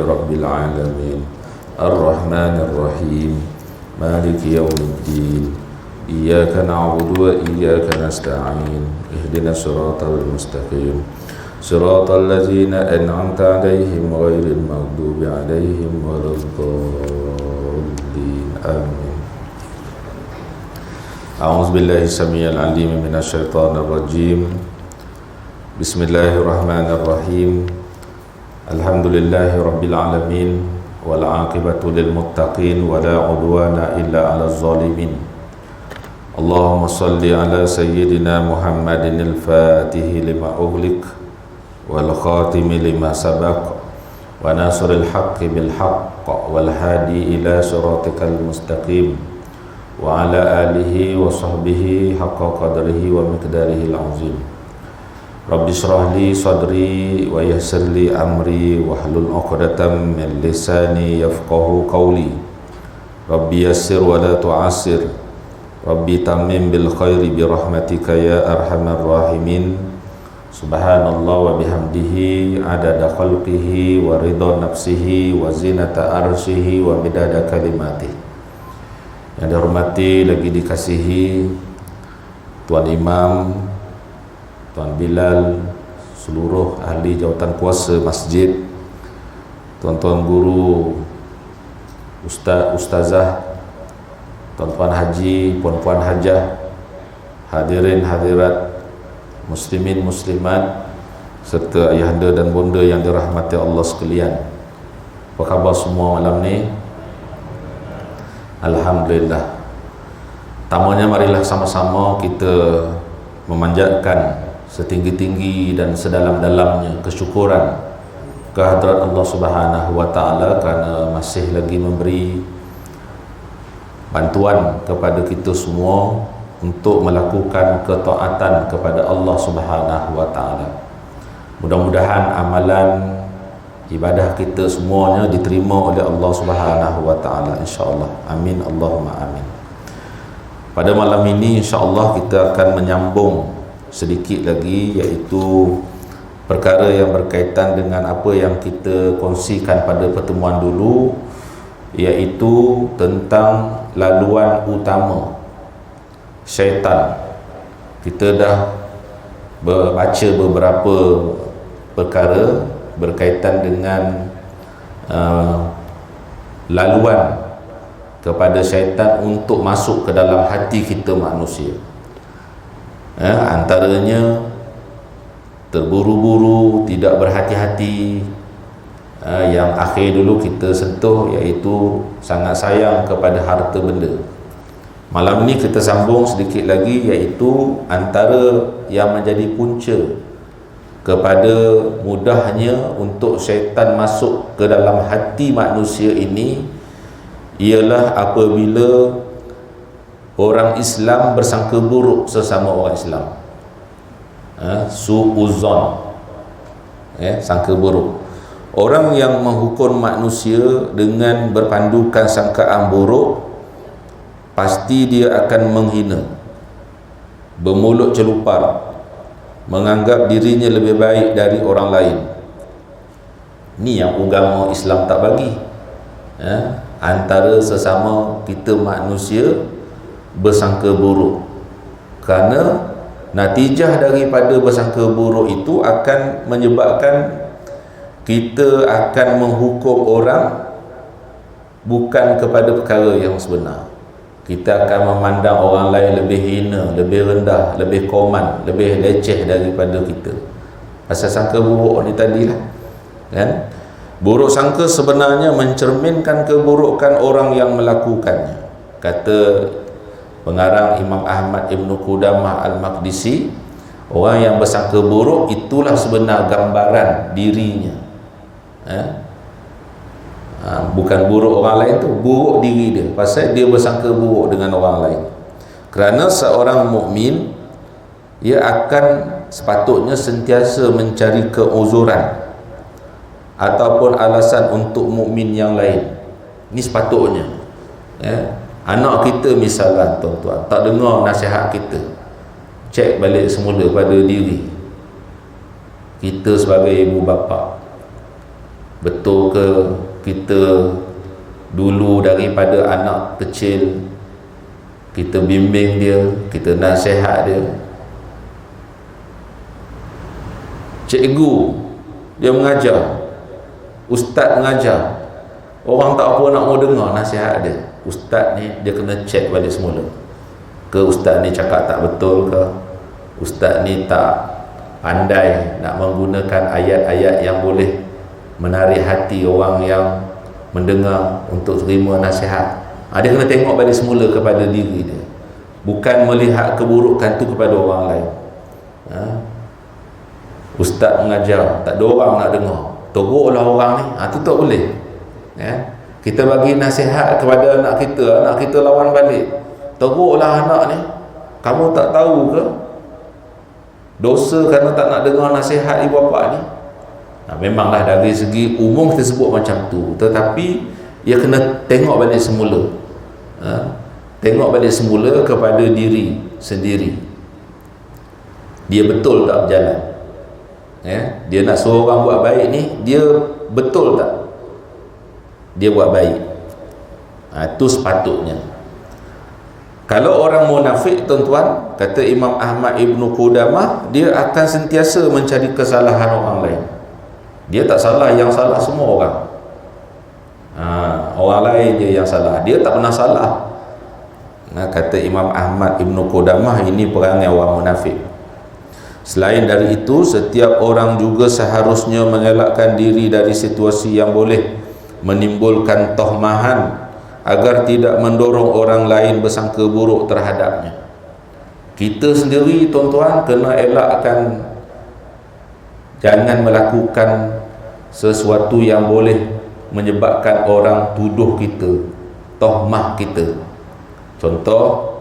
Rabbil alamin Ar-Rahmanir Rahim Maliki yaumiddin Iyyaka na'budu wa iyyaka nasta'in Ihdinas siratal mustaqim Siratal ladzina an'amta 'alaihim ghairil maghdubi 'alaihim waladdallin. Amin. A'udzu billahi samiyal 'alim minasy syaithanir rajim. Bismillahirrahmanirrahim. Alhamdulillahi rabbil alamin wal 'aqibatu lil muttaqin wa la 'udwana illa 'alal zalimin. Allahumma shalli ala sayyidina Muhammadin al-Fatih lima ughliq wal khatimi lima sabaq wa nasril haqqi bil haqq wal hadi ila siratikal mustaqim wa ala alihi wa sahbihi haqqa qadrihi wa miqdarihi al-azim. Rabbi shrah li sadri wa yassir li amri wa hlul 'uqdatam min lisani yafqahu qawli. Rabbi yassir wa la tu'assir. Rabbi tammim bil khairi bi rahmatika ya arhamar rahimin. Subhanallah wa bihamdihi adada khalqihi wa ridha nafsihi wa zinata arsyihi wa midada kalimatih. Yang dihormati lagi dikasihi Tuan Imam, Tuan Bilal, seluruh ahli jawatan kuasa masjid, tuan-tuan guru, ustazah, tuan-tuan haji, puan-puan hajah, hadirin hadirat, muslimin muslimat, serta ayahanda dan bonda yang dirahmati Allah sekalian. Apa khabar semua malam ni? Alhamdulillah. Tamanya marilah sama-sama kita memanjatkan setinggi-tinggi dan sedalam-dalamnya kesyukuran kehadrat Allah Subhanahu wa taala kerana masih lagi memberi bantuan kepada kita semua untuk melakukan ketaatan kepada Allah Subhanahu wa taala. Mudah-mudahan amalan ibadah kita semuanya diterima oleh Allah Subhanahu wa taala, insya-Allah. Amin Allahumma amin. Pada malam ini insya-Allah kita akan menyambung sedikit lagi, iaitu perkara yang berkaitan dengan apa yang kita kongsikan pada pertemuan dulu, iaitu tentang laluan utama syaitan. Kita dah baca beberapa perkara berkaitan dengan laluan kepada syaitan untuk masuk ke dalam hati kita manusia. Antaranya terburu-buru, tidak berhati-hati. Yang akhir dulu kita sentuh, iaitu sangat sayang kepada harta benda. Malam ni kita sambung sedikit lagi, iaitu antara yang menjadi punca kepada mudahnya untuk syaitan masuk ke dalam hati manusia ini ialah apabila orang Islam bersangka buruk sesama orang Islam. Su'uzon, sangka buruk. Orang yang menghukum manusia dengan berpandukan sangkaan buruk, pasti dia akan menghina, bermulut celupar, menganggap dirinya lebih baik dari orang lain. Ni yang agama Islam tak bagi. Antara sesama kita manusia bersangka buruk, kerana natijah daripada bersangka buruk itu akan menyebabkan kita akan menghukum orang bukan kepada perkara yang sebenar. Kita akan memandang orang lain lebih hina, lebih rendah, lebih koman, lebih leceh daripada kita. Pasal sangka buruk ni tadilah, kan? Buruk sangka sebenarnya mencerminkan keburukan orang yang melakukannya. Kata pengarang Imam Ahmad Ibn Qudamah Al-Maqdisi, orang yang bersangka buruk itulah sebenar gambaran dirinya. Bukan buruk orang lain tu, buruk diri dia, pasal dia bersangka buruk dengan orang lain. Kerana seorang mukmin, ia akan sepatutnya sentiasa mencari keuzuran ataupun alasan untuk mukmin yang lain. Ini sepatutnya. Anak kita misalnya, tuan-tuan, tak dengar nasihat kita, cek balik semula pada diri kita sebagai ibu bapa. Betul ke kita dulu daripada anak kecil kita bimbing dia, kita nasihat dia, cikgu dia mengajar, ustaz mengajar, orang tak apa nak mau dengar nasihat dia, ustaz ni dia kena check balik semula, ke ustaz ni cakap tak betul ke, ustaz ni tak pandai nak menggunakan ayat-ayat yang boleh menarik hati orang yang mendengar untuk terima nasihat. Dia kena tengok balik semula kepada diri dia, bukan melihat keburukan tu kepada orang lain. Ustaz mengajar, tak ada orang nak dengar, teruklah orang ni, tu tak boleh. Kita bagi nasihat kepada anak kita lawan balik, teruklah anak ni, kamu tak tahu ke dosa kerana tak nak dengar nasihat ibu bapa ni. Memanglah dari segi umum kita sebut macam tu, tetapi ia kena tengok balik semula, tengok balik semula kepada diri sendiri, dia betul tak berjalan. Dia nak suruh orang buat baik ni, dia betul tak dia buat baik. Itu sepatutnya. Kalau orang munafik, tuan-tuan, kata Imam Ahmad Ibn Qudamah, dia akan sentiasa mencari kesalahan orang lain. Dia tak salah, yang salah semua orang. Orang lain je yang salah, dia tak pernah salah. Kata Imam Ahmad Ibn Qudamah, ini perangai orang munafik. Selain dari itu, setiap orang juga seharusnya mengelakkan diri dari situasi yang boleh menimbulkan tohmahan, agar tidak mendorong orang lain bersangka buruk terhadapnya. Kita sendiri, tuan-tuan, kena elakkan, jangan melakukan sesuatu yang boleh menyebabkan orang tuduh kita, tohmah kita. Contoh,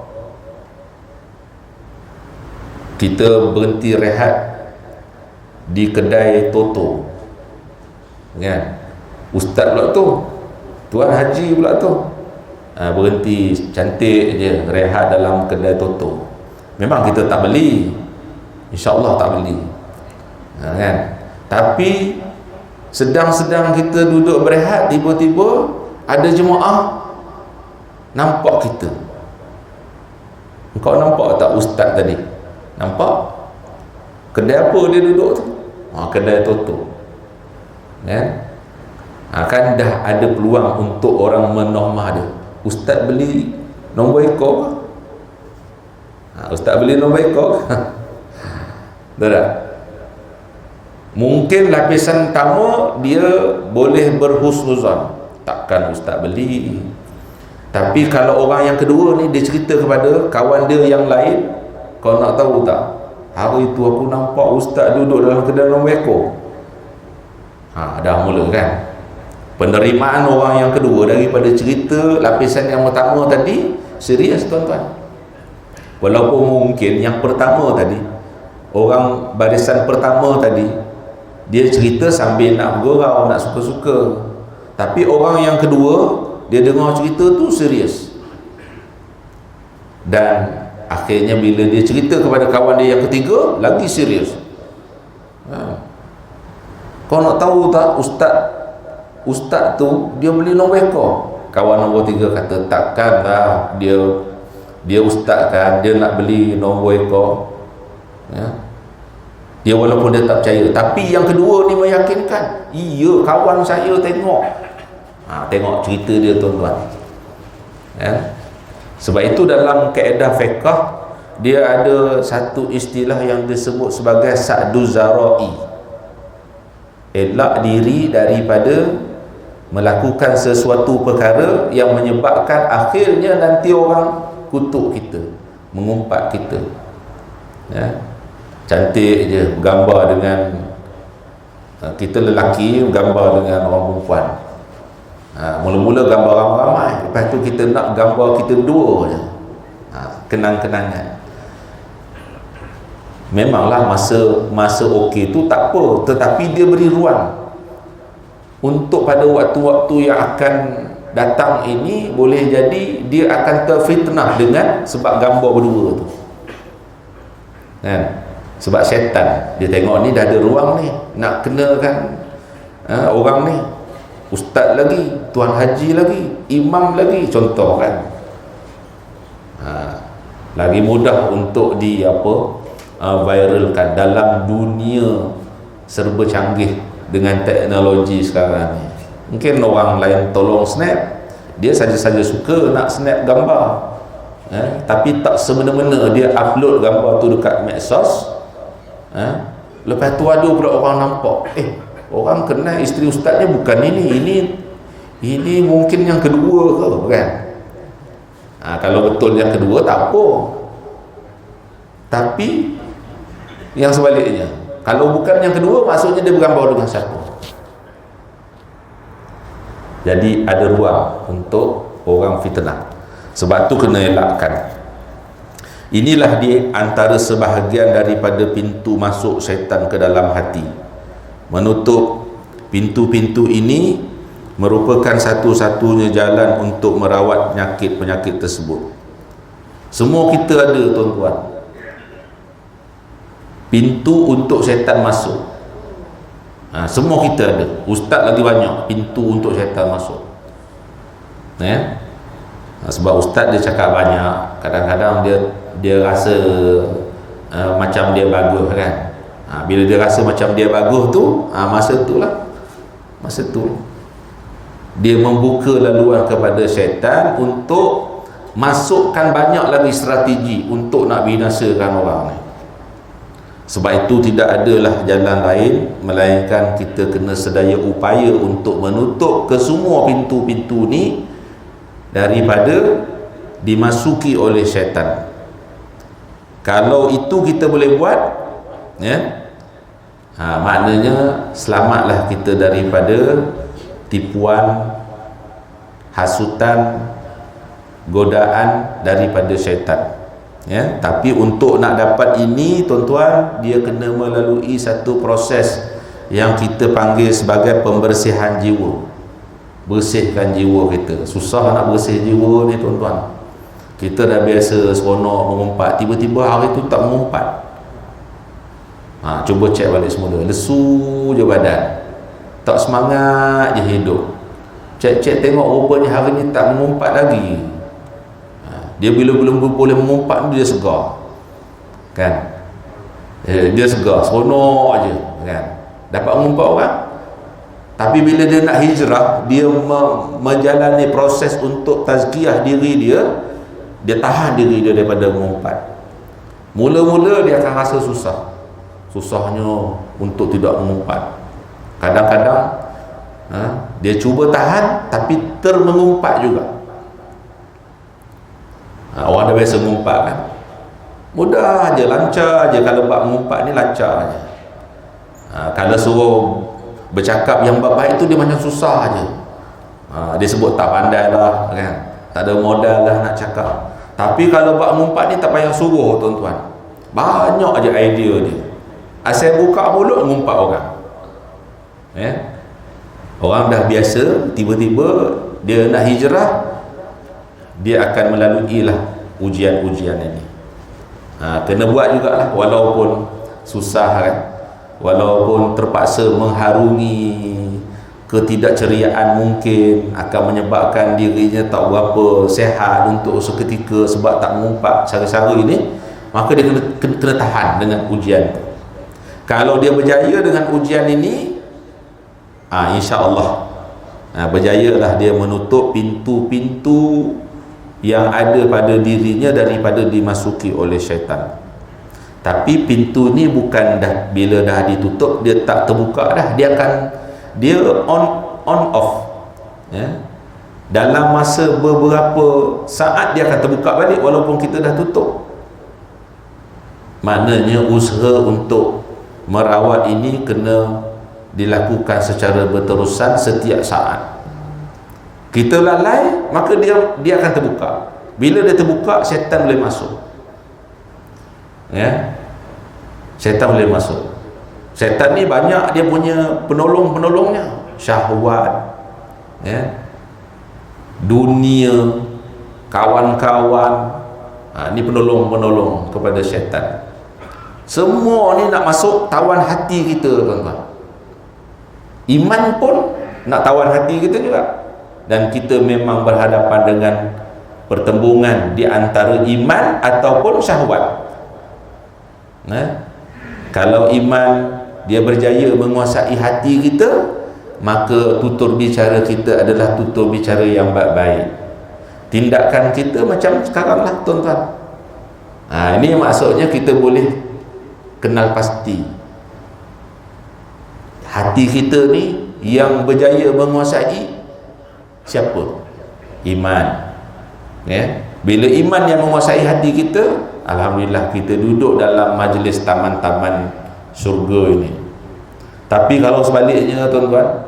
kita berhenti rehat di kedai toto, kan? Ustaz pula tu, tuan haji pula tu, berhenti cantik je rehat dalam kedai toto. Memang kita tak beli, insya-Allah tak beli, kan? Tapi sedang-sedang kita duduk berehat, tiba-tiba ada jemaah nampak kita. Engkau nampak tak ustaz tadi? Nampak? Kedai apa dia duduk tu? Kedai toto, kan? Kan dah ada peluang untuk orang menohmah dia. Ustaz beli nombor ekor ke? Ustaz beli nombor ekor ke? Tak? Mungkin lapisan pertama dia boleh berhusnuzan, takkan ustaz beli. Tapi kalau orang yang kedua ni, dia cerita kepada kawan dia yang lain, kau nak tahu tak, hari tu aku nampak ustaz duduk dalam kedai nombor ekor. Dah mula kan penerimaan orang yang kedua daripada cerita lapisan yang pertama tadi. Serius, tuan-tuan. Walaupun mungkin yang pertama tadi, orang barisan pertama tadi, dia cerita sambil nak bergurau, nak suka-suka. Tapi orang yang kedua, dia dengar cerita tu serius. Dan akhirnya bila dia cerita kepada kawan dia yang ketiga, lagi serius. Kau nak tahu tak, ustaz tu dia beli nombor ekor. Kawan nombor 3 kata, takkanlah dia ustaz kan, dia nak beli nombor ekor. Dia walaupun dia tak percaya, tapi yang kedua ni meyakinkan. Iya, kawan saya tengok. Tengok cerita dia, tuan-tuan. Sebab itu dalam kaedah fiqh, dia ada satu istilah yang disebut sebagai sa'du zara'i. Elak diri daripada melakukan sesuatu perkara yang menyebabkan akhirnya nanti orang kutuk kita, mengumpat kita. Cantik je gambar dengan kita lelaki, gambar dengan orang perempuan. Mula-mula gambar ramai-ramai, lepas tu kita nak gambar kita dua je, kenang-kenangan. Memanglah masa okey tu tak apa, tetapi dia beri ruang untuk pada waktu-waktu yang akan datang ini, boleh jadi dia akan terfitnah dengan sebab gambar berdua tu, kan? Sebab syaitan dia tengok ni dah ada ruang ni nak kenakan Orang ni ustaz lagi, tuan haji lagi, imam lagi, contoh kan. Lagi mudah untuk viralkan dalam dunia serba canggih dengan teknologi sekarang ni. Mungkin orang lain tolong snap, dia saja-saja suka nak snap gambar, tapi tak semena-mena dia upload gambar tu dekat medsos. Lepas tu ada pula orang nampak, orang kenal isteri ustaznya bukan ini mungkin yang kedua ke, kan? Kalau betul yang kedua tak apa, tapi yang sebaliknya, kalau bukan yang kedua, maksudnya dia bergambar dengan siapa. Jadi ada ruang untuk orang fitnah. Sebab tu kena elakkan. Inilah di antara sebahagian daripada pintu masuk syaitan ke dalam hati. Menutup pintu-pintu ini merupakan satu-satunya jalan untuk merawat penyakit-penyakit tersebut. Semua kita ada, tuan-tuan, pintu untuk syaitan masuk. Semua kita ada. Ustaz lagi banyak pintu untuk syaitan masuk. Sebab ustaz dia cakap banyak, kadang-kadang dia rasa macam dia bagus, kan. Bila dia rasa macam dia bagus tu, masa tu dia membuka laluan kepada syaitan untuk masukkan banyak lagi strategi untuk nak binasakan orang ni. Sebab itu tidak adalah jalan lain melainkan kita kena sedaya upaya untuk menutup ke semua pintu-pintu ni daripada dimasuki oleh syaitan. Kalau itu kita boleh buat, maknanya selamatlah kita daripada tipuan, hasutan, godaan daripada syaitan. Tapi untuk nak dapat ini, tuan-tuan, dia kena melalui satu proses yang kita panggil sebagai pembersihan jiwa. Bersihkan jiwa kita. Susah nak bersih jiwa ni, tuan-tuan. Kita dah biasa seronok mengumpat, tiba-tiba hari tu tak mengumpat. Cuba cek balik semula, lesu je badan, tak semangat je hidup. Cek-cek tengok rupanya hari ni tak mengumpat lagi. Dia bila belum boleh mengumpat dia segar, kan? Dia segar, seronok je, kan? Dapat mengumpat orang. Tapi bila dia nak hijrah, dia menjalani proses untuk tazkiyah diri dia tahan diri dia daripada mengumpat. Mula-mula dia akan rasa susahnya untuk tidak mengumpat. Kadang-kadang dia cuba tahan tapi termengumpat juga. Orang dah biasa mengumpat, kan, mudah aja, lancar aja. Kalau bab mengumpat ni lancar aja. Kalau suruh bercakap yang baik tu dia macam susah aja. Dia sebut tak pandai lah, kan, tak ada modal lah nak cakap. Tapi kalau bab mengumpat ni tak payah suruh, tuan-tuan, banyak aja idea dia. Asal buka mulut mengumpat orang. Orang dah biasa, tiba-tiba dia nak hijrah, dia akan melalui lah ujian-ujian ini. Kena buat jugalah, walaupun susah, kan, walaupun terpaksa mengharungi ketidakceriaan, mungkin akan menyebabkan dirinya tak berapa sehat untuk seketika sebab tak mengumpat cara-cara ini, maka dia kena tahan dengan ujian. Kalau dia berjaya dengan ujian ini, insya-Allah berjayalah dia menutup pintu-pintu yang ada pada dirinya daripada dimasuki oleh syaitan. Tapi pintu ni bukan dah bila dah ditutup dia tak terbuka dah, dia on off, dalam masa beberapa saat dia akan terbuka balik walaupun kita dah tutup. Maknanya usaha untuk merawat ini kena dilakukan secara berterusan setiap saat. Kita lalai, maka dia akan terbuka. Bila dia terbuka, syaitan boleh masuk. Syaitan boleh masuk. Syaitan ni banyak dia punya penolong-penolongnya. Syahwat, dunia, kawan-kawan, ni penolong-penolong kepada syaitan. Semua ni nak masuk tawan hati kita, tuan-tuan. Iman pun nak tawan hati kita juga. Dan kita memang berhadapan dengan pertembungan di antara iman ataupun syahwat. Kalau iman dia berjaya menguasai hati kita, maka tutur bicara kita adalah tutur bicara yang baik-baik. Tindakan kita macam sekarang lah tuan-tuan. Ini maksudnya kita boleh kenal pasti hati kita ni yang berjaya menguasai siapa? Iman. Bila iman yang menguasai hati kita, alhamdulillah kita duduk dalam majlis taman-taman syurga ini. Tapi kalau sebaliknya tuan-tuan,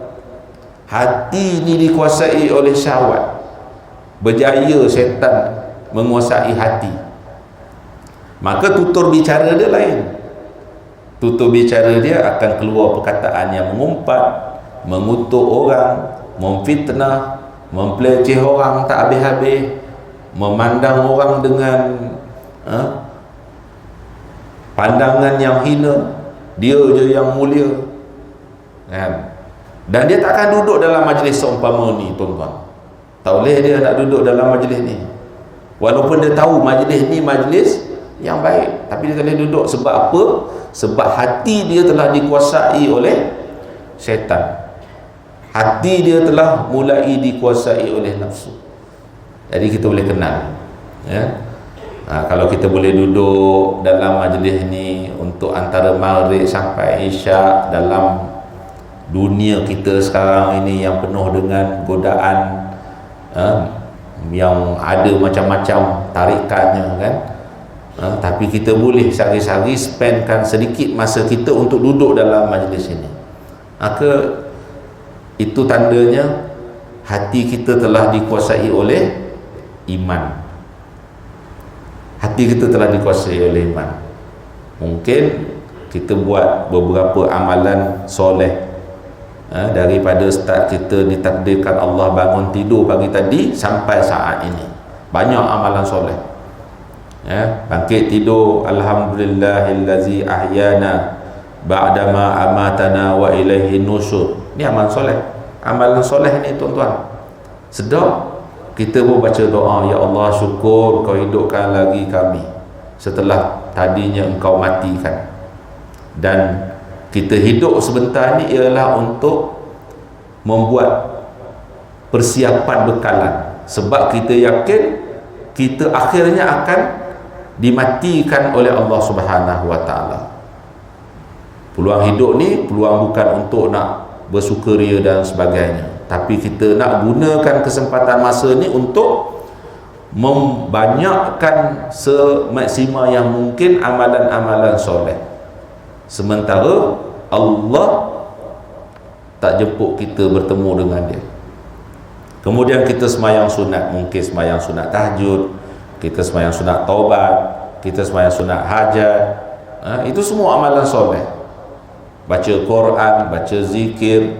hati ni dikuasai oleh syahwat, berjaya syaitan menguasai hati, maka tutur bicara dia lain. Tutur bicara dia akan keluar perkataan yang mengumpat, mengutuk orang, memfitnah, mempeleceh orang tak habis-habis, memandang orang dengan pandangan yang hina, dia je yang mulia, kan? Dan dia tak akan duduk dalam majlis seumpama ni tuan-tuan. Tak boleh dia nak duduk dalam majlis ni, walaupun dia tahu majlis ni majlis yang baik, tapi dia tak boleh duduk. Sebab apa? Sebab hati dia telah dikuasai oleh syaitan. Hati dia telah mulai dikuasai oleh nafsu. Jadi kita boleh kenal, kalau kita boleh duduk dalam majlis ni untuk antara maghrib sampai isyak, dalam dunia kita sekarang ini yang penuh dengan godaan, yang ada macam-macam tarikannya, kan? Tapi kita boleh sehari-hari spendkan sedikit masa kita untuk duduk dalam majlis ini, maka itu tandanya hati kita telah dikuasai oleh iman. Hati kita telah dikuasai oleh iman. Mungkin kita buat beberapa amalan soleh, daripada start kita ditakdirkan Allah bangun tidur pagi tadi sampai saat ini, banyak amalan soleh. Bangkit tidur, alhamdulillahillazi ahyana ba'dama amatana wa ilaihi nusyur. Ini amalan soleh. Amalan soleh ni tuan-tuan, sedap. Kita pun baca doa, ya Allah syukur kau hidupkan lagi kami setelah tadinya engkau matikan. Dan kita hidup sebentar ni ialah untuk membuat persiapan bekalan, sebab kita yakin kita akhirnya akan dimatikan oleh Allah Subhanahu wa taala. Peluang hidup ni peluang bukan untuk nak bersukaria dan sebagainya, tapi kita nak gunakan kesempatan masa ni untuk membanyakkan semaksimal yang mungkin amalan-amalan soleh. Sementara Allah tak jemput kita bertemu dengan dia. Kemudian kita semayang sunat, mungkin semayang sunat tahajud, kita semayang sunat taubat, kita semayang sunat hajat, itu semua amalan soleh. Baca Quran, baca zikir,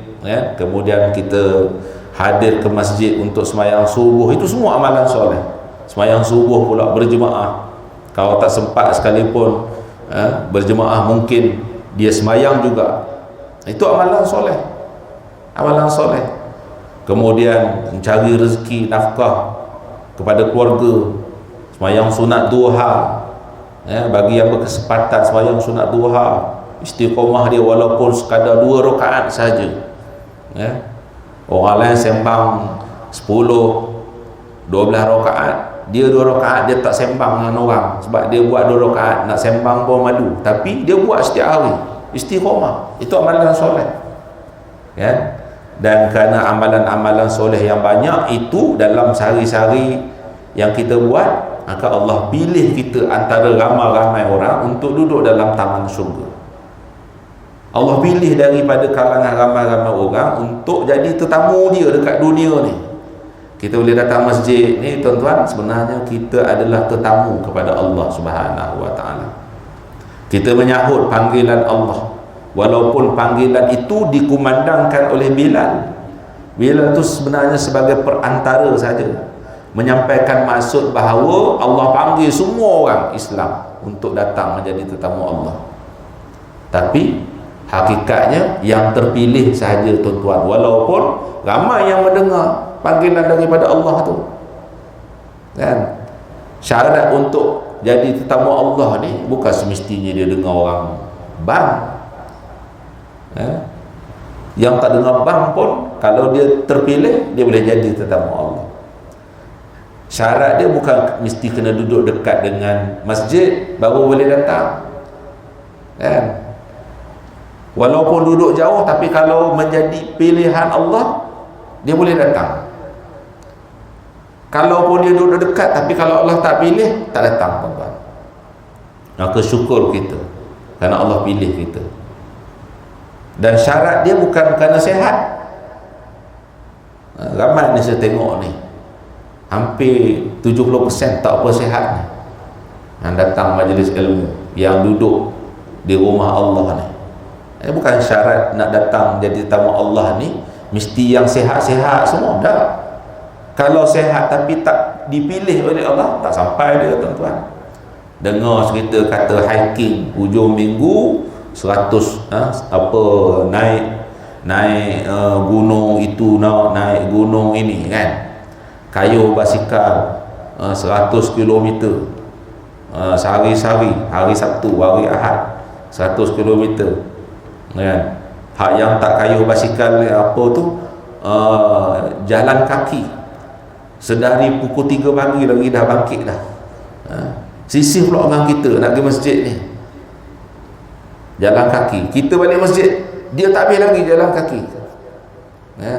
kemudian kita hadir ke masjid untuk semayang subuh, itu semua amalan soleh. Semayang subuh pula berjemaah, kalau tak sempat sekalipun berjemaah, mungkin dia semayang juga, itu amalan soleh. Amalan soleh. Kemudian mencari rezeki nafkah kepada keluarga, semayang sunat duha, bagi yang berkesempatan semayang sunat duha, istiqomah dia walaupun sekadar 2 rakaat saja. Orang lain sembang 10, 12 rakaat, dia 2 rakaat dia tak sembang dengan orang, sebab dia buat 2 rakaat, nak sembang pun malu, tapi dia buat setiap hari istiqomah. Itu amalan soleh, kan? Dan kerana amalan-amalan soleh yang banyak itu dalam sehari-hari yang kita buat, maka Allah pilih kita antara ramai-ramai orang untuk duduk dalam taman syurga. Allah pilih daripada kalangan ramai-ramai orang untuk jadi tetamu dia dekat dunia ni. Kita boleh datang masjid ni tuan-tuan, sebenarnya kita adalah tetamu kepada Allah Subhanahu wa taala. Kita menyahut panggilan Allah, walaupun panggilan itu dikumandangkan oleh Bilal. Bilal itu sebenarnya sebagai perantara saja, menyampaikan maksud bahawa Allah panggil semua orang Islam untuk datang menjadi tetamu Allah. Tapi Hakikatnya yang terpilih sahaja tuan-tuan, walaupun ramai yang mendengar panggilan daripada Allah tu kan. Syarat untuk jadi tetamu Allah ni bukan semestinya dia dengar orang bang. Yang tak dengar bang pun kalau dia terpilih, dia boleh jadi tetamu Allah. Syarat dia bukan mesti kena duduk dekat dengan masjid baru boleh datang kan. Walaupun duduk jauh, tapi kalau menjadi pilihan Allah, dia boleh datang. Kalaupun dia duduk dekat, tapi kalau Allah tak pilih, tak datang tuan-tuan. Maka syukur kita kerana Allah pilih kita. Dan syarat dia bukan kerana sihat. Ramai ni saya tengok ni, hampir 70% tak apa sihat ni, yang datang majlis ilmu, yang duduk di rumah Allah ni. Bukan syarat nak datang jadi tamu Allah ni mesti yang sihat-sihat semua, tak. Kalau sihat tapi tak dipilih oleh Allah, tak sampai dia tuan-tuan. Dengar cerita kata hiking hujung minggu 100 naik gunung itu, naik gunung ini kan, kayuh basikal 100 km sehari-sehari, hari Sabtu, hari Ahad 100 km kan. Hak yang tak kayuh basikal apa tu, jalan kaki sedari pukul 3 pagi lagi dah bangkit dah. Sisih pula orang kita nak pergi masjid ni, jalan kaki. Kita balik masjid, dia tak habis lagi jalan kaki.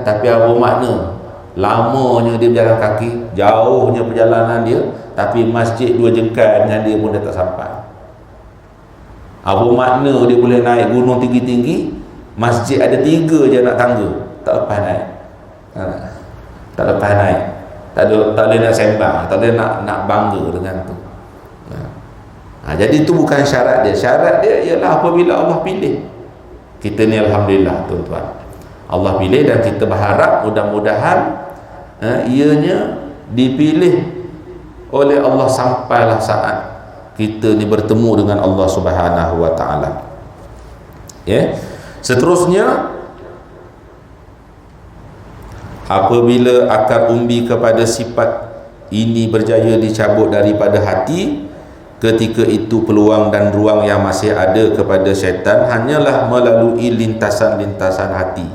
Tapi apa makna lamanya dia berjalan kaki, jauhnya perjalanan dia, tapi masjid 2 jengkal dengan dia pun dia tak sampai. Apa makna dia boleh naik gunung tinggi-tinggi, masjid ada 3 je nak tangga, tak lepas naik. Tak lepas naik, tak boleh nak sembang, tak boleh nak bangga dengan tu. Jadi itu bukan syarat dia. Syarat dia ialah apabila Allah pilih kita ni. Alhamdulillah tuan-tuan, Allah pilih, dan kita berharap mudah-mudahan ianya dipilih oleh Allah sampailah saat kita ni bertemu dengan Allah Subhanahu wa taala. Seterusnya, apabila akar umbi kepada sifat ini berjaya dicabut daripada hati, ketika itu peluang dan ruang yang masih ada kepada syaitan hanyalah melalui lintasan-lintasan hati.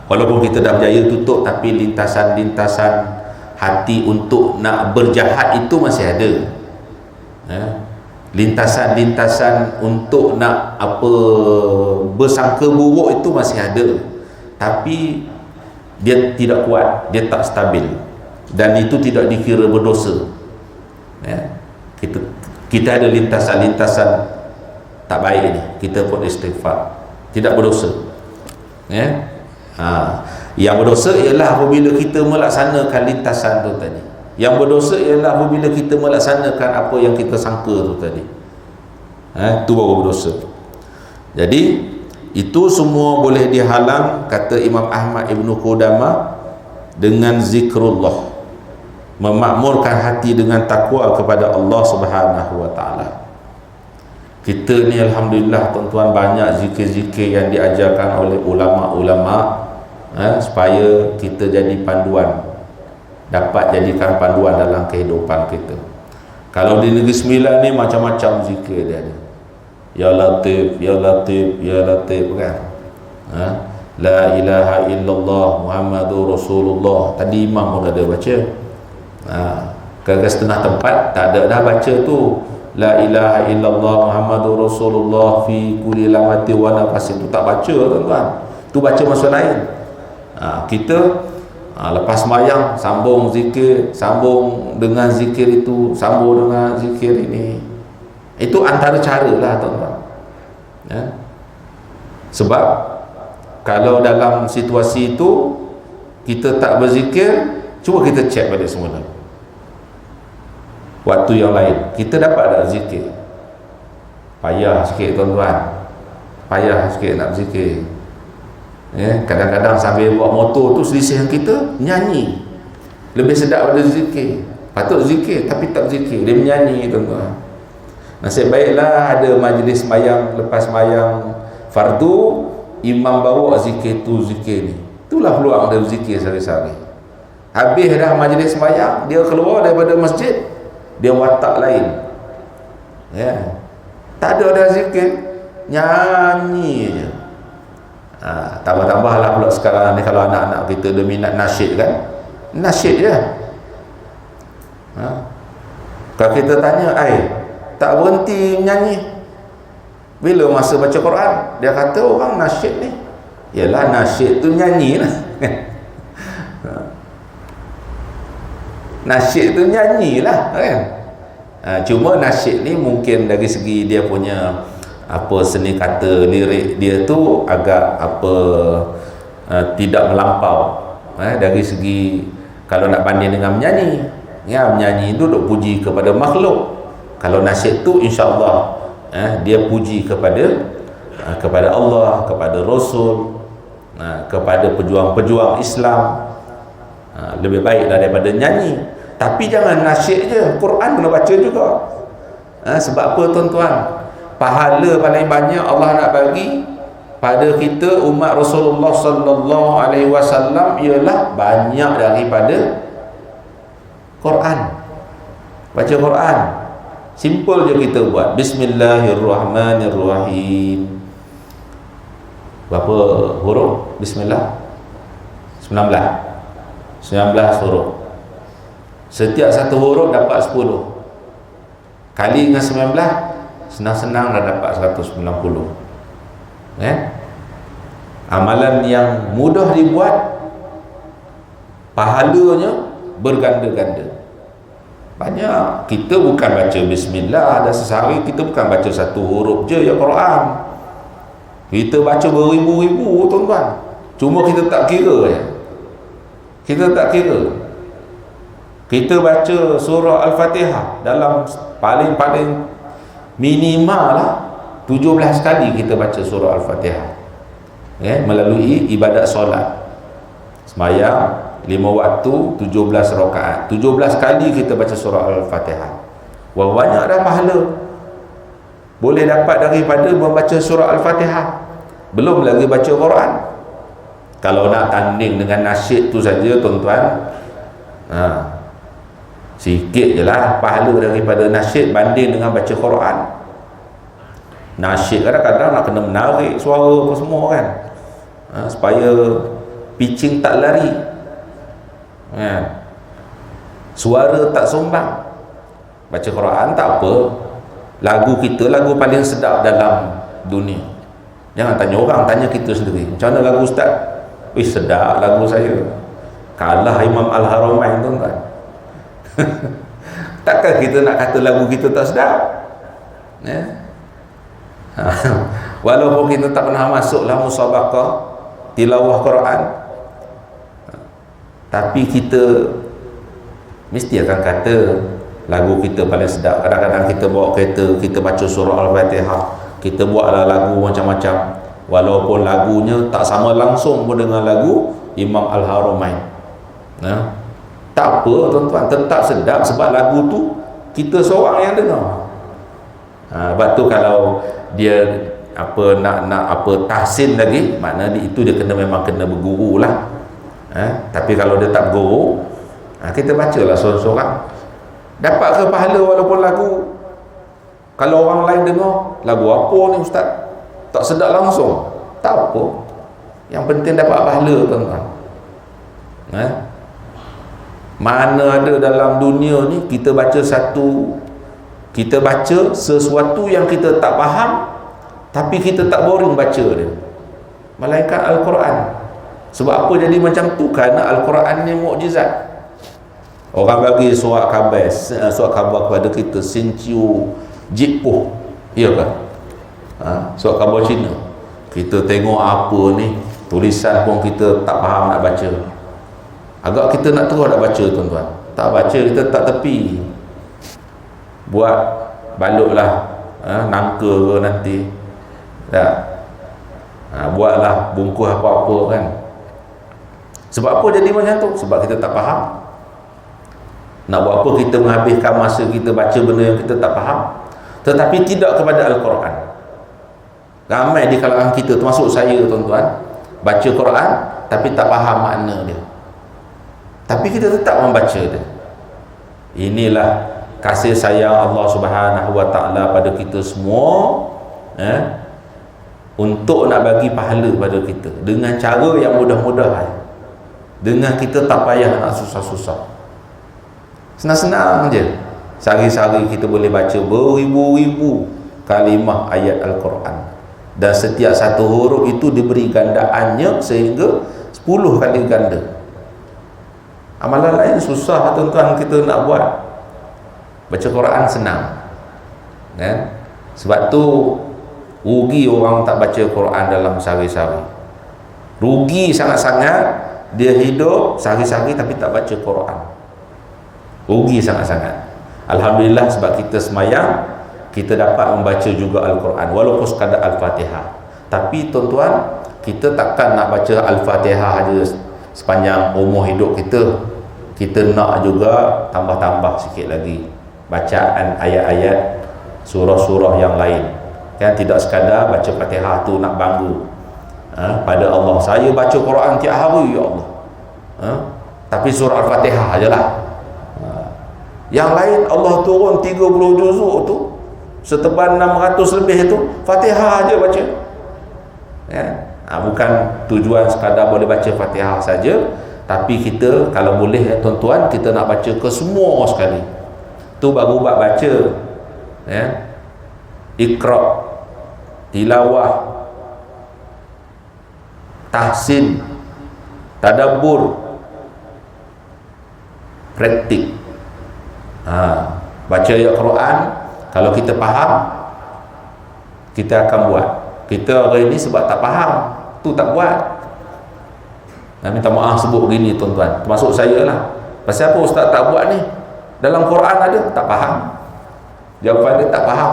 Walaupun kita dah berjaya tutup, tapi lintasan-lintasan hati untuk nak berjahat itu masih ada. Lintasan-lintasan untuk nak bersangka buruk itu masih ada, tapi dia tidak kuat, dia tak stabil, dan itu tidak dikira berdosa. Kita ada lintasan-lintasan tak baik ni, kita pun istighfar, tidak berdosa. Yang berdosa ialah apabila kita melaksanakan lintasan tu tadi. Yang berdosa ialah apabila kita melaksanakan apa yang kita sangka tu tadi. Itu baru berdosa. Jadi itu semua boleh dihalang, kata Imam Ahmad Ibn Qudamah, dengan zikrullah, memakmurkan hati dengan takwa kepada Allah Subhanahu wa taala. Kita ni alhamdulillah tuan-tuan, banyak zikir-zikir yang diajarkan oleh ulama-ulama, supaya kita jadi panduan, dapat jadikan panduan dalam kehidupan kita. Kalau di Negeri Sembilan ni macam-macam zikir dia ada. Ya Latif, Ya Latif, Ya Latif kan. La ilaha illallah Muhammadur Rasulullah. Tadi imam pun ada baca. Kadang-kadang setengah tempat tak ada dah baca tu La ilaha illallah Muhammadur Rasulullah fi kulli lamati wa nafasin, tu tak baca tuan-tuan, tu baca masa lain. Kita lepas sembahyang sambung zikir, sambung dengan zikir itu, sambung dengan zikir ini. Itu antara cara lah tuan-tuan. Sebab kalau dalam situasi itu kita tak berzikir, cuba kita cek balik semula. Waktu yang lain kita dapat tak zikir? Payah sikit tuan-tuan, payah sikit nak berzikir. Kadang-kadang sambil bawa motor tu selisih kita nyanyi, lebih sedap pada zikir. Patut zikir tapi tak zikir, dia menyanyi tuan-tuan. Nasib baiklah ada majlis sembahyang, lepas sembahyang fardu, imam bawa zikir tu zikir ni. Itulah peluang dia zikir sehari-hari. Habis dah majlis sembahyang, dia keluar daripada masjid, dia watak lain. Ya. Tak ada dah zikir, nyanyi je. Tambah-tambahlah pula sekarang ni kalau anak-anak kita dia minat nasyid kan. Nasyid je. Kalau kita tanya, tak berhenti menyanyi. Bila masa baca Quran? Dia kata orang nasyid ni. Yalah, nasyid tu nyanyi lah. Nasyid tu nyanyi lah kan. Cuma nasyid ni mungkin dari segi dia punya seni kata, lirik dia tu agak tidak melampau. Dari segi kalau nak banding dengan menyanyi, menyanyi itu duk puji kepada makhluk. Kalau nasyid tu insya-Allah dia puji kepada Allah, kepada Rasul, kepada pejuang-pejuang Islam. Lebih baik daripada nyanyi. Tapi jangan nasyid je, Quran kena baca juga. Sebab apa tuan-tuan? Pahala paling banyak Allah nak bagi pada kita umat Rasulullah sallallahu alaihi wasallam ialah banyak daripada Quran. Baca Quran. Simple je kita buat. Bismillahirrahmanirrahim. Berapa huruf? Bismillah? 19 huruf. Setiap satu huruf dapat 10. Kali dengan 19, senang-senang dah dapat 190. Amalan yang mudah dibuat, pahalanya berganda-ganda. Banyak. Kita bukan baca bismillah dah sehari, kita bukan baca satu huruf je ya Quran. Kita baca beribu-ribu tuan-tuan. Cuma kita tak kira ya. Kita tak kira. Kita baca surah Al-Fatihah dalam paling minimal lah 17 kali kita baca surah Al-Fatihah. Melalui ibadat solat. Sembahyang 5 waktu 17 rakaat. 17 kali kita baca surah Al-Fatihah. Wah, banyak dah pahala. Boleh dapat daripada membaca surah Al-Fatihah. Belum lagi baca Quran. Kalau nak tanding dengan nasyid tu saja tuan-tuan, sikit je lah pahala daripada nasyid banding dengan baca Quran. Nasyid kadang-kadang nak kena menarik suara apa semua kan, supaya pitching tak lari, suara tak sumbang. Baca Quran tak apa, lagu kita lagu paling sedap dalam dunia. Jangan tanya orang, tanya kita sendiri, macam mana lagu ustaz? Sedap lagu saya, kalah Imam Al-Haramain tuan-tuan. Takkan kita nak kata lagu kita tak sedap? Walaupun kita tak pernah masuklah musabaqah tilawah Quran, tapi kita mesti akan kata lagu kita paling sedap. Kadang-kadang kita bawa kereta, kita baca surah Al-Fatihah, kita buatlah lagu macam-macam, walaupun lagunya tak sama langsung pun dengan lagu Imam Al-Haramain. Tak apa tuan-tuan, tetap sedap sebab lagu tu kita seorang yang dengar. Sebab tu kalau dia nak tahsin lagi, maknanya itu dia memang kena berguru lah. Tapi kalau dia tak berguru, kita bacalah seorang-seorang. Dapat ke pahala walaupun lagu? Kalau orang lain dengar, lagu apa ni ustaz? Tak sedap langsung, tak apa. Yang penting dapat pahala tuan-tuan. Mana ada dalam dunia ni kita baca sesuatu yang kita tak faham, tapi kita tak boring baca dia. Malaikat Al-Quran. Sebab apa jadi macam tu? Kerana Al-Quran ni mukjizat. Orang bagi surat khabar kepada kita, Sinciu Jipoh, iya ke? Surat khabar Cina. Kita tengok apa ni, tulisan pun kita tak faham nak baca. Agak kita nak terus nak baca tuan-tuan. Tak baca, kita tak tepi. Buat balutlah nangka ke nanti. Tak. Buatlah bungkus apa-apa kan. Sebab apa jadi macam tu? Sebab kita tak faham. Nak buat apa kita menghabiskan masa kita baca benda yang kita tak faham? tetapi tidak kepada Al-Quran. Ramai di kalangan kita, termasuk saya tuan-tuan, baca Quran tapi tak faham makna dia, tapi kita tetap membaca dia. Inilah kasih sayang Allah Subhanahu wa taala pada kita semua, untuk nak bagi pahala pada kita dengan cara yang mudah-mudahan, dengan kita tak payah nak susah-susah, senang-senang je. Sehari-hari kita boleh baca beribu-ribu kalimah ayat Al-Quran, dan setiap satu huruf itu diberi gandaannya sehingga 10 kali ganda. Amalan lain susah tuan-tuan kita nak buat. Baca Quran senang, kan? Sebab tu rugi orang tak baca Quran dalam sehari-hari. Rugi sangat-sangat dia hidup sehari-hari tapi tak baca Quran. Rugi sangat-sangat. Alhamdulillah, sebab kita semayang, kita dapat membaca juga Al-Quran walaupun sekadar Al-Fatihah. Tapi tuan-tuan, kita takkan nak baca Al-Fatihah aja sepanjang umur hidup kita. Kita nak juga tambah-tambah sikit lagi bacaan ayat-ayat surah-surah yang lain, kan? Tidak sekadar baca Fatihah tu nak bangga pada Allah, saya baca Quran tiap hari ya Allah, tapi surah Al-Fatihah ajalah. Yang lain Allah turun 30 juzuk tu, setebal 600 lebih itu Fatihah aja baca, ya? Bukan tujuan sekadar boleh baca Fatihah saja, tapi kita kalau boleh tuan-tuan, kita nak baca ke semua sekali. Tu baru buat baca, ya? Iqra, tilawah, tahsin, tadabbur, praktik. Baca ayat Quran, kalau kita faham, kita akan buat. Kita hari ini sebab tak faham, tu tak buat. Minta maaf sebut begini tuan-tuan, termasuk saya lah. Pasal apa ustaz tak buat ni? Dalam Quran ada, tak faham. Jawapan dia tak faham.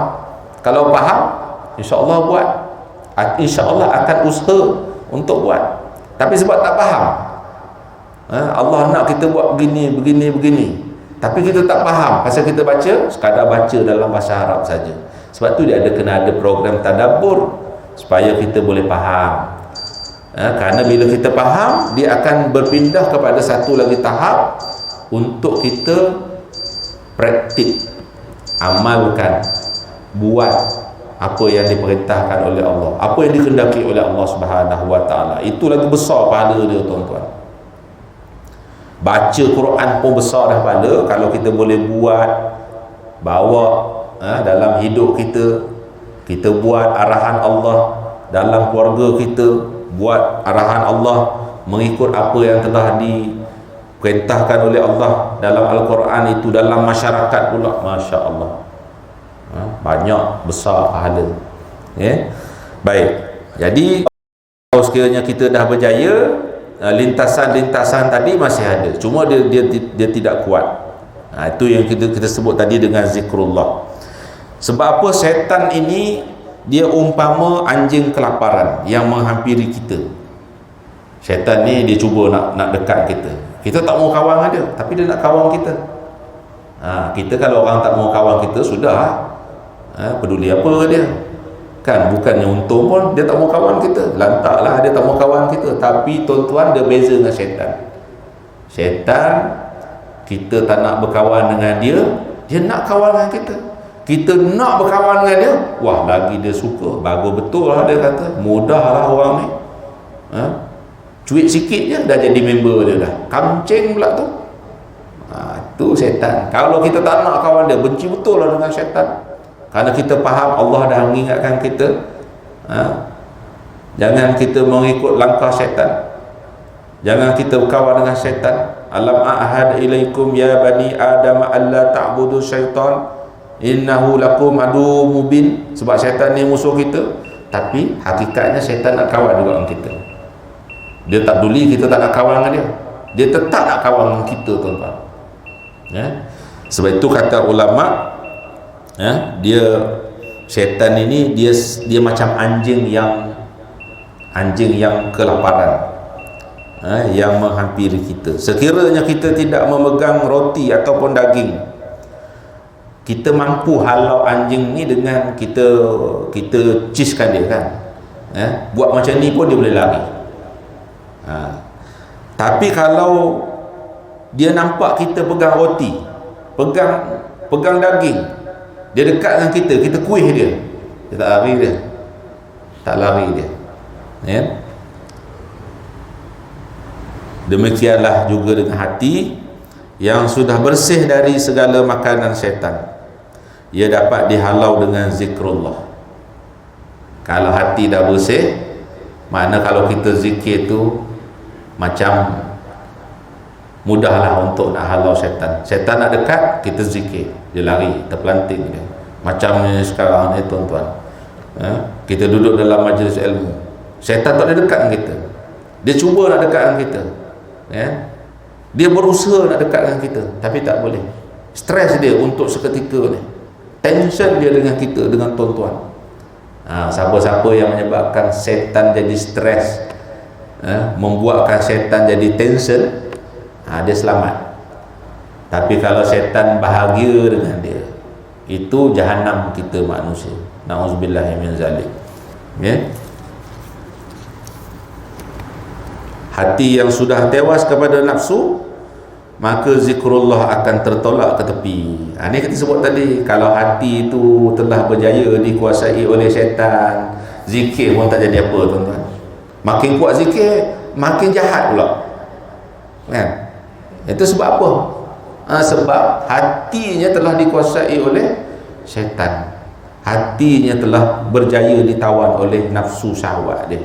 Kalau faham, insya-Allah buat. Insya-Allah akan usaha untuk buat. Tapi sebab tak faham, Allah nak kita buat begini. Tapi kita tak faham, pasal kita baca sekadar baca dalam bahasa Arab saja. Sebab tu dia kena ada program tadabbur supaya kita boleh faham. Kerana bila kita faham, dia akan berpindah kepada satu lagi tahap untuk kita praktik, amalkan, buat apa yang diperintahkan oleh Allah, apa yang dikehendaki oleh Allah Subhanahu wa taala. Itu lagi besar pahala dia tuan-tuan. Baca Quran pun besar dah pahala kalau kita boleh buat, bawa dalam hidup kita. Kita buat arahan Allah dalam keluarga kita, buat arahan Allah mengikut apa yang telah diperintahkan oleh Allah dalam Al-Quran itu, dalam masyarakat pula, Masya Allah, banyak besar pahala, ya? Baik, jadi kalau sekiranya kita dah berjaya, lintasan-lintasan tadi masih ada, cuma dia tidak kuat. Itu yang kita sebut tadi dengan zikrullah. Sebab apa? Syaitan ini dia umpama anjing kelaparan yang menghampiri kita. Syaitan ni dia cuba nak dekat kita. Kita tak mau kawan dia, tapi dia nak kawan kita. Kita kalau orang tak mau kawan kita, sudah, peduli apa dia? Kan bukannya untung pun dia tak mau kawan kita, lantaklah dia tak mau kawan kita. Tapi tuan-tuan, dia beza dengan syaitan. Syaitan, kita tak nak berkawan dengan dia, dia nak kawan dengan kita. Kita nak berkawan dengan dia, wah lagi dia suka. Bagus betul lah dia kata, mudah lah orang ni, cuit sikit je dah jadi member dia dah, kamcing pula tu. Tu syaitan. Kalau kita tak nak kawan dia, benci betul lah dengan syaitan. Kerana kita faham Allah dah mengingatkan kita, jangan kita mengikut langkah syaitan, jangan kita berkawan dengan syaitan. Alam a'had ilaikum ya bani Adam alla ta'budu syaitan innahu lakum adu mubin. Sebab syaitan ni musuh kita, tapi hakikatnya syaitan nak kawan juga dengan kita. Dia tak peduli kita tak nak kawan dengan dia, dia tetap nak kawan dengan kita tuan-tuan, ya? Sebab itu kata ulama, dia syaitan ini dia macam anjing yang kelaparan, yang menghampiri kita. Sekiranya kita tidak memegang roti ataupun daging, kita mampu halau anjing ni dengan kita cheesekan dia kan. Buat macam ni pun dia boleh lari. Tapi kalau dia nampak kita pegang roti, pegang daging, dia dekat dengan kita kuih dia tak lari dia. Demikianlah juga dengan hati yang sudah bersih dari segala makanan syaitan. Ia dapat dihalau dengan zikrullah. Kalau hati dah bersih, makna kalau kita zikir tu macam mudahlah untuk nak halau syaitan. Syaitan nak dekat, kita zikir, dia lari, terpelanting dia. Macam ni sekarang ni tuan-tuan, kita duduk dalam majlis ilmu, syaitan tak boleh dekat dengan kita. Dia cuba nak dekat dengan kita, dia berusaha nak dekat dengan kita, tapi tak boleh. Stres dia untuk seketika ni, tension dia dengan kita, dengan tuan-tuan. Siapa-siapa yang menyebabkan syaitan jadi stres, membuatkan syaitan jadi tension, dia selamat. Tapi kalau syaitan bahagia dengan dia, itu jahanam kita manusia. Na'udzubillahi min zalik. Hati yang sudah tewas kepada nafsu, maka zikrullah akan tertolak ke tepi. Ini kita sebut tadi, kalau hati itu telah berjaya dikuasai oleh syaitan, zikir pun tak jadi apa tuan-tuan. Makin kuat zikir, makin jahat pula, kan? Itu sebab apa? Sebab hatinya telah dikuasai oleh syaitan. Hatinya telah berjaya ditawan oleh nafsu syahwat dia.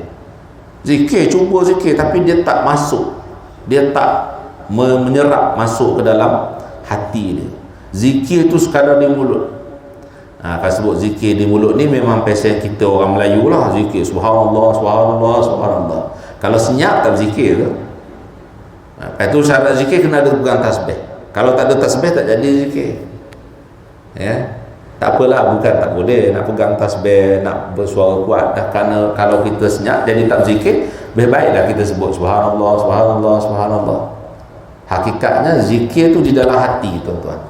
Zikir, cuba zikir, tapi dia tak masuk, dia tak menyerap masuk ke dalam hati dia. Zikir tu sekadar di mulut. Kalau sebut zikir di mulut ni memang pesen kita orang Melayu lah, zikir subhanallah, subhanallah, subhanallah. Kalau senyap tak zikir ke? Lepas tu syarat zikir kena ada pegang tasbih. Kalau tak ada tasbih tak jadi zikir. Tak apalah, bukan tak boleh nak pegang tasbih, nak bersuara kuat dah, kerana kalau kita senyap jadi tak zikir, lebih baiklah kita sebut subhanallah, subhanallah, subhanallah. Hakikatnya zikir tu di dalam hati tuan-tuan.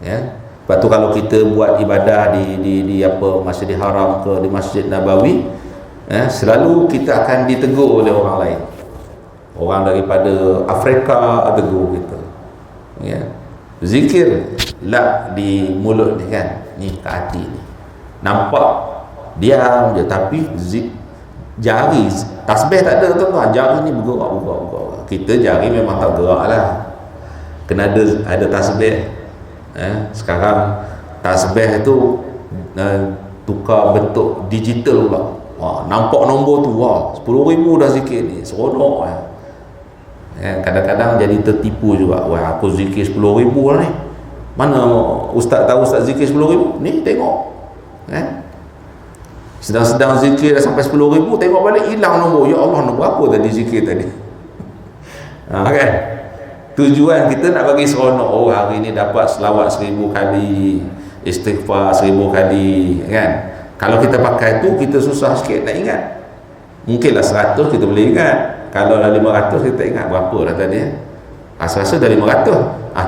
Lepas tu kalau kita buat ibadah di Masjidil Haram ke di Masjid Nabawi, selalu kita akan ditegur oleh orang lain. Orang daripada Afrika tegur kita. Zikir lah di mulut ni kan, ni ke hati ni. Nampak diam je, tapi jari tasbih tak ada tuan-tuan, jari ni bergerak. Kita jari memang tak gerak lah, kena ada tasbih. Sekarang tasbih tu tukar bentuk digital pula. Nampak nombor tu, 10,000 dah zikir ni, seronok. Kadang-kadang jadi tertipu juga. Aku zikir 10,000 lah ni. Mana ustaz tahu ustaz zikir 10,000? Ni tengok, sedang zikir dah sampai 10,000, tengok balik hilang nombor. Ya Allah, nombor apa tadi zikir tadi? Kan? Tujuan kita nak bagi seronok. Hari ni dapat selawat 1,000 kali, istighfar 1,000 kali, kan? Kalau kita pakai tu, kita susah sikit nak ingat. Mungkinlah 100 kita boleh ingat. Kalau dah 500 kita tak ingat berapa dah tadi. Rasa-rasa dah 500,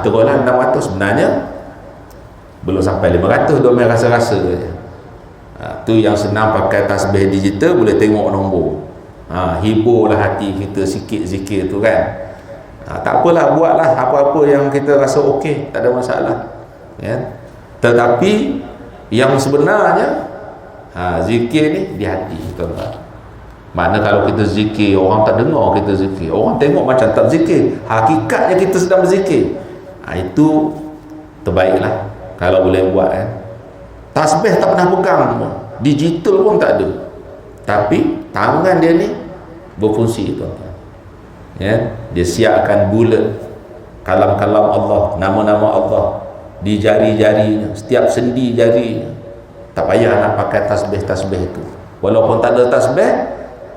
teruslah 600. Sebenarnya belum sampai 500, dia main rasa-rasa je. Tu yang senang pakai tasbih digital, boleh tengok nombor. Hiburlah hati kita sikit zikir tu kan. Tak apalah, buatlah apa-apa yang kita rasa okey, tak ada masalah, ya? Tetapi yang sebenarnya zikir ni di hati, tuan-tuan. Mana kalau kita zikir, orang tak dengar kita zikir, orang tengok macam tak zikir, hakikatnya kita sedang berzikir. Itu terbaiklah kalau boleh buat, kan? Tasbih tak pernah pegang, digital pun tak ada, tapi tangan dia ni berfungsi, tuan-tuan. Dia siapkan bulat kalam-kalam Allah, nama-nama Allah di jari-jarinya, setiap sendi jarinya. Tak payah nak pakai tasbih-tasbih itu. Walaupun tak ada tasbih,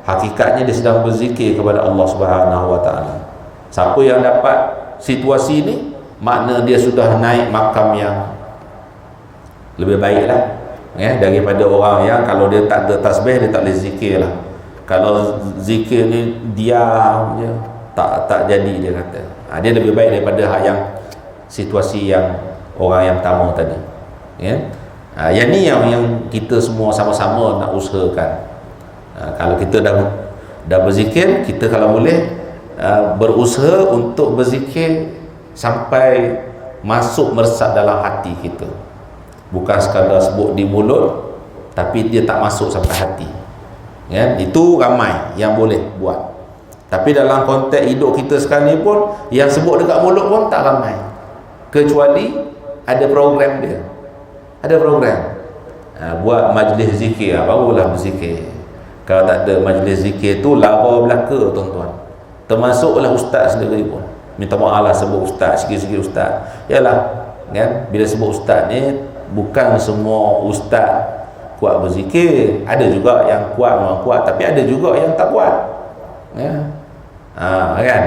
hakikatnya dia sedang berzikir kepada Allah Subhanahu Wa Taala. Siapa yang dapat situasi ni, makna dia sudah naik makam yang lebih baik lah, daripada orang yang kalau dia tak ada tasbih, dia tak boleh zikir lah. Kalau zikir ni diam je, tak jadi, dia kata. Dia lebih baik daripada yang situasi yang orang yang pertama tadi. Ya. Yang ni yang kita semua sama-sama nak usahakan. Kalau kita dah berzikir, kita kalau boleh berusaha untuk berzikir sampai masuk meresap dalam hati kita. Bukan sekadar sebut di mulut tapi dia tak masuk sampai hati. Ya, itu ramai yang boleh buat. Tapi dalam konteks hidup kita sekarang ni pun, yang sebut dekat mulut pun tak ramai. Kecuali ada program dia. Ada program. Buat majlis zikir, barulah berzikir. Kalau tak ada majlis zikir tu, lara belaka tuan-tuan. Termasuklah ustaz sendiri pun. Minta maaf lah sebut ustaz, sikit-sikit ustaz. Yalah, kan? Bila sebut ustaz ni, bukan semua ustaz kuat berzikir. Ada juga yang kuat, memang kuat. Tapi ada juga yang tak kuat. Ya. Kan?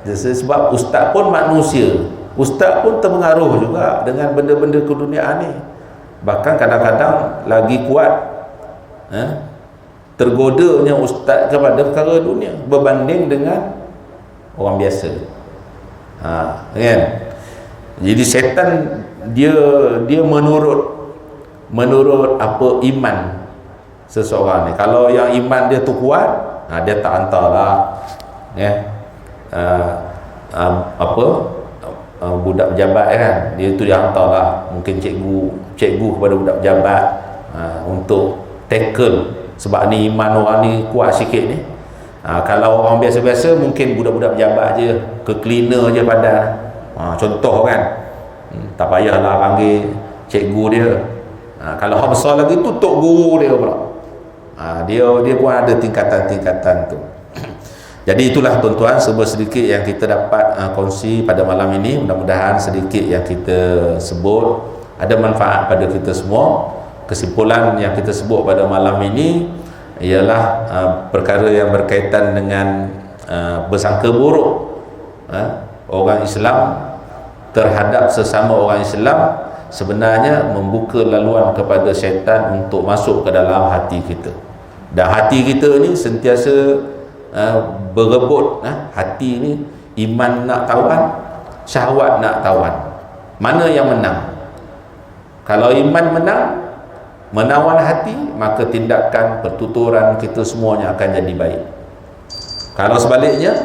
Sebab ustaz pun manusia. Ustaz pun terpengaruh juga dengan benda-benda keduniaan ni. Bahkan kadang-kadang lagi kuat tergodanya ustaz kepada perkara dunia berbanding dengan orang biasa. Kan? Jadi syaitan dia menurut apa iman seseorang ni. Kalau yang iman dia tu kuat, dia tak hantarlah budak pejabat kan, dia tu dia hantarlah mungkin cikgu kepada budak pejabat untuk tackle. Sebab ni iman orang ni kuat sikit ni. Kalau orang biasa-biasa mungkin budak-budak pejabat je, ke cleaner je padan. Contoh kan, tak payahlah panggil cikgu dia. Kalau orang besar lagi tu tok guru dia pula. Dia pun ada tingkatan-tingkatan tu. Jadi itulah tuan-tuan sedikit yang kita dapat kongsi pada malam ini. Mudah-mudahan sedikit yang kita sebut ada manfaat pada kita semua. Kesimpulan yang kita sebut pada malam ini ialah perkara yang berkaitan dengan bersangka buruk orang Islam terhadap sesama orang Islam sebenarnya membuka laluan kepada syaitan untuk masuk ke dalam hati kita. Dan hati kita ni sentiasa berebut. Hati ni iman nak tawan, syahwat nak tawan. Mana yang menang? Kalau iman menang, menawan hati, maka tindakan pertuturan kita semuanya akan jadi baik. Kalau sebaliknya,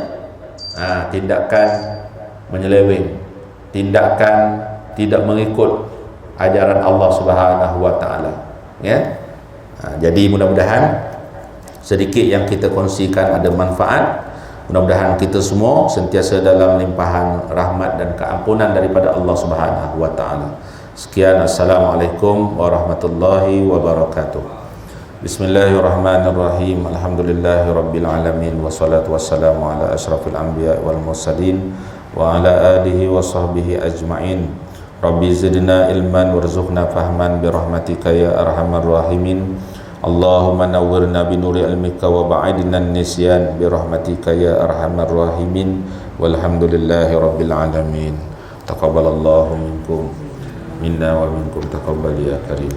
tindakan menyeleweng, tindakan tidak mengikut ajaran Allah Subhanahu wa taala. Ya. Jadi mudah-mudahan sedikit yang kita kongsikan ada manfaat. Mudah-mudahan kita semua sentiasa dalam limpahan rahmat dan keampunan daripada Allah Subhanahu wa taala. Sekian, assalamualaikum warahmatullahi wabarakatuh. Bismillahirrahmanirrahim. Alhamdulillahirabbil alamin wassalatu wassalamu ala asyrafil anbiya wal mursalin wa ala alihi wa sahbihi ajmain. Rabbi zidna ilman warzuqna fahman birahmatika ya arhamar rahimin. Allahumma nawwirna binuri ilmika wa ba'idna nisyan birahmatika ya arhamar rahimin. Walhamdulillahi rabbil alamin. Taqabbalallahu minkum minna wa minkum taqabbal ya karim.